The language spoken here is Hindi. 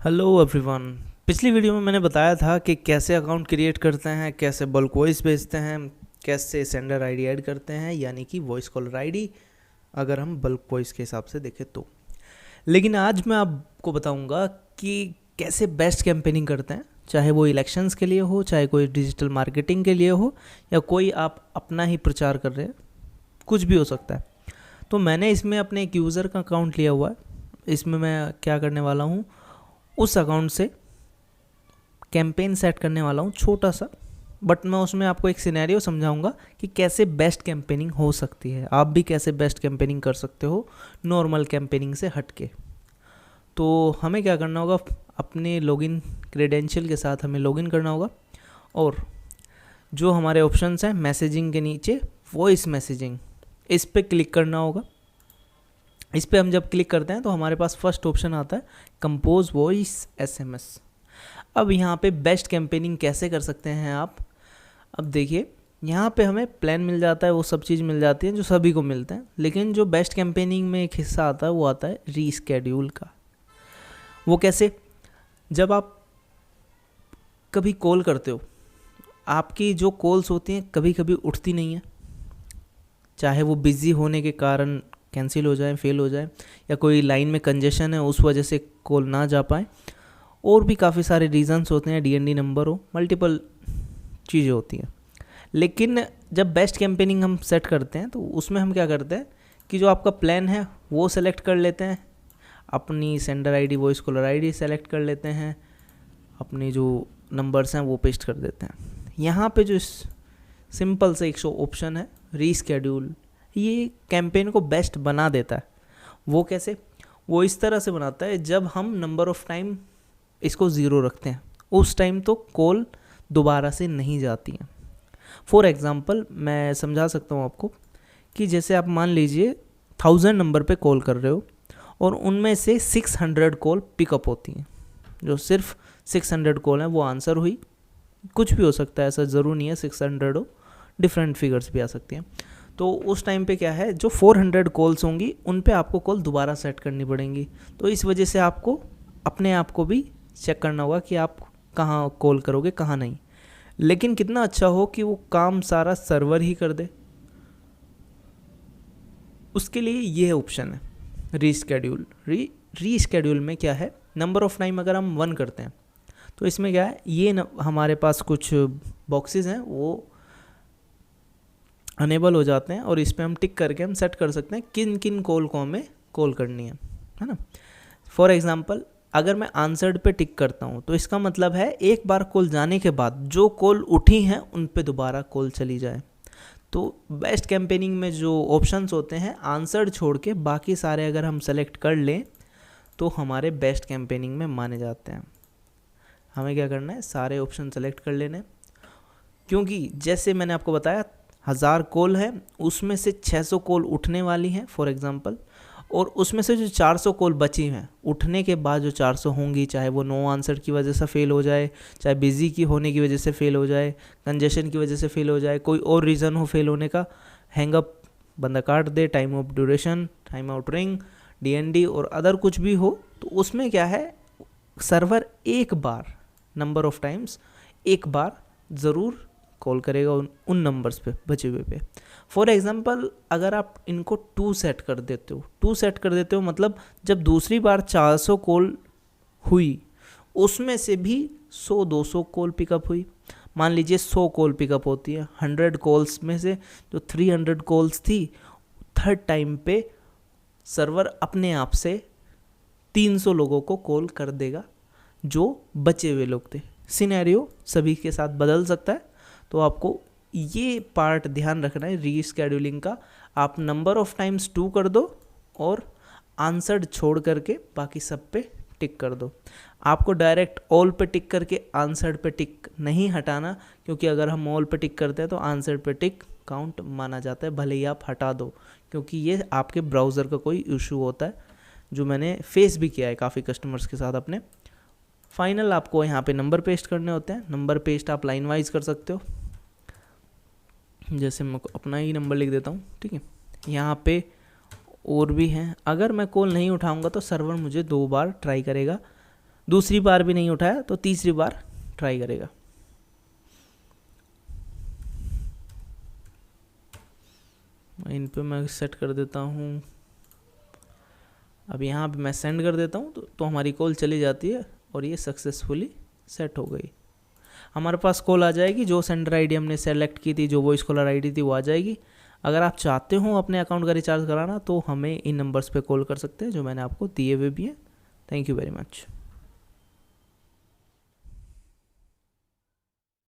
Hello everyone. पिछली वीडियो में मैंने बताया था कि कैसे अकाउंट क्रिएट करते हैं, कैसे बल्क वॉइस भेजते हैं, कैसे सेंडर आईडी ऐड करते हैं, यानी कि वॉइस कॉलर आईडी अगर हम बल्क वॉइस के हिसाब से देखें तो। लेकिन आज मैं आपको बताऊंगा कि कैसे बेस्ट कैंपेनिंग करते हैं, चाहे वो इलेक्शंस के लिए हो, चाहे कोई डिजिटल मार्केटिंग के लिए हो, या कोई आप अपना ही प्रचार कर रहे हैं, कुछ भी हो सकता है। तो मैंने इसमें अपने एक यूज़र का अकाउंट लिया हुआ है। इसमें मैं क्या करने वाला हूँ, उस अकाउंट से कैंपेन सेट करने वाला हूँ छोटा सा, बट मैं उसमें आपको एक सिनेरियो समझाऊंगा कि कैसे बेस्ट कैंपेनिंग हो सकती है। आप भी कैसे बेस्ट कैंपेनिंग कर सकते हो नॉर्मल कैंपेनिंग से हट के। तो हमें क्या करना होगा, अपने लॉगिन क्रेडेंशियल के साथ हमें लॉगिन करना होगा, और जो हमारे ऑप्शंस हैं मैसेजिंग के नीचे वॉइस मैसेजिंग, इस पर क्लिक करना होगा। इस पर हम जब क्लिक करते हैं तो हमारे पास फर्स्ट ऑप्शन आता है कंपोज वॉइस एसएमएस। अब यहाँ पे बेस्ट कैंपेनिंग कैसे कर सकते हैं आप, अब देखिए यहाँ पे हमें प्लान मिल जाता है, वो सब चीज़ मिल जाती है जो सभी को मिलते हैं। लेकिन जो बेस्ट कैंपेनिंग में एक हिस्सा आता है वो आता है रीस्केड्यूल का। वो कैसे, जब आप कभी कॉल करते हो, आपकी जो कॉल्स होती हैं कभी कभी उठती नहीं है, चाहे वो बिज़ी होने के कारण कैंसिल हो जाए, फेल हो जाए, या कोई लाइन में कंजेशन है उस वजह से कॉल ना जा पाए, और भी काफ़ी सारे रीजंस होते हैं, डीएनडी नंबर हो, मल्टीपल चीज़ें होती हैं। लेकिन जब बेस्ट कैंपेनिंग हम सेट करते हैं तो उसमें हम क्या करते हैं कि जो आपका प्लान है वो सेलेक्ट कर लेते हैं, अपनी sender ID voice caller ID select कर लेते हैं, अपने जो नंबर्स हैं वो पेस्ट कर देते हैं। यहाँ पे जो सिंपल से एक ऑप्शन है रीस्केड्यूल, ये कैंपेन को बेस्ट बना देता है। वो कैसे, वो इस तरह से बनाता है, जब हम नंबर ऑफ़ टाइम इसको ज़ीरो रखते हैं उस टाइम तो कॉल दोबारा से नहीं जाती हैं। फॉर एग्ज़ाम्पल मैं समझा सकता हूँ आपको कि जैसे आप मान लीजिए 1000 नंबर पे कॉल कर रहे हो और उनमें से 600 कॉल पिकअप होती हैं, जो सिर्फ 600 कॉल हैं वो आंसर हुई, कुछ भी हो सकता है, ऐसा ज़रूर नहीं है 600 हो, डिफरेंट फिगर्स भी आ सकती हैं। तो उस टाइम पे क्या है, जो 400 कॉल्स होंगी उन पे आपको कॉल दोबारा सेट करनी पड़ेंगी। तो इस वजह से आपको अपने आप को भी चेक करना होगा कि आप कहाँ कॉल करोगे कहाँ नहीं। लेकिन कितना अच्छा हो कि वो काम सारा सर्वर ही कर दे, उसके लिए ये ऑप्शन है रीस्केड्यूल। रीस्केड्यूल में क्या है, नंबर ऑफ़ टाइम अगर हम 1 करते हैं तो इसमें क्या है, ये हमारे पास कुछ बॉक्सेस हैं वो अनेबल हो जाते हैं, और इस पर हम टिक करके हम सेट कर सकते हैं किन किन कॉल को हमें कॉल करनी है ना। फॉर एग्ज़ाम्पल अगर मैं आंसर्ड पे टिक करता हूँ तो इसका मतलब है एक बार कॉल जाने के बाद जो कॉल उठी हैं उन पे दोबारा कॉल चली जाए। तो बेस्ट कैंपेनिंग में जो ऑप्शंस होते हैं आंसर्ड छोड़ के बाकी सारे अगर हम सेलेक्ट कर लें तो हमारे बेस्ट कैंपेनिंग में माने जाते हैं। हमें क्या करना है, सारे ऑप्शन सेलेक्ट कर लेने, क्योंकि जैसे मैंने आपको बताया 1000 कॉल है उसमें से 600 कॉल उठने वाली हैं फॉर एग्ज़ाम्पल, और उसमें से जो 400 कॉल बची हैं उठने के बाद जो 400 होंगी, चाहे वो नो आंसर की वजह से फ़ेल हो जाए, चाहे बिज़ी की होने की वजह से फ़ेल हो जाए, कंजेशन की वजह से फ़ेल हो जाए, कोई और रीज़न हो फ़ेल होने का, हैंगअप बंदा काट दे, time off duration, time out ring, DND और अदर कुछ भी हो, तो उसमें क्या है, सर्वर एक बार नंबर ऑफ़ टाइम्स एक बार ज़रूर कॉल करेगा उन नंबर्स पे बचे हुए पे। फॉर एग्ज़ाम्पल अगर आप इनको 2 सेट कर देते हो, 2 सेट कर देते हो मतलब जब दूसरी बार 400 कॉल हुई उसमें से भी 100-200 कॉल पिकअप हुई। मान लीजिए 100 कॉल पिकअप होती है, 100 कॉल्स में से जो 300 कॉल्स थी, थर्ड टाइम पे सर्वर अपने आप से 300 लोगों को कॉल कर देगा जो बचे हुए लोग थे। सिनेरियो सभी के साथ बदल सकता है, तो आपको ये पार्ट ध्यान रखना है रीस्केड्यूलिंग का। आप नंबर ऑफ़ टाइम्स 2 कर दो और आंसर्ड छोड़ करके बाकी सब पे टिक कर दो। आपको डायरेक्ट ऑल पे टिक करके आंसर्ड पे टिक नहीं हटाना, क्योंकि अगर हम ऑल पे टिक करते हैं तो आंसर्ड पे टिक काउंट माना जाता है, भले ही आप हटा दो, क्योंकि ये आपके ब्राउज़र का कोई इशू होता है, जो मैंने फेस भी किया है काफ़ी कस्टमर्स के साथ अपने। फाइनल आपको यहाँ पे नंबर पेस्ट करने होते हैं। नंबर पेस्ट आप लाइन वाइज कर सकते हो, जैसे मैं अपना ही नंबर लिख देता हूँ, ठीक है। यहाँ पे और भी हैं, अगर मैं कॉल नहीं उठाऊँगा तो सर्वर मुझे 2 बार ट्राई करेगा दूसरी बार भी नहीं उठाया तो तीसरी बार ट्राई करेगा। इन पे मैं सेट कर देता हूँ। अब यहाँ पे मैं सेंड कर देता हूँ तो हमारी कॉल चली जाती है और ये सक्सेसफुली सेट हो गई। हमारे पास कॉल आ जाएगी, जो सेंडर आईडी हमने सेलेक्ट की थी, जो वॉइस कॉलर आईडी थी वो आ जाएगी। अगर आप चाहते हो अपने अकाउंट का रिचार्ज कराना तो हमें इन नंबर्स पे कॉल कर सकते हैं जो मैंने आपको दिए हुए भी हैं। Thank you very much.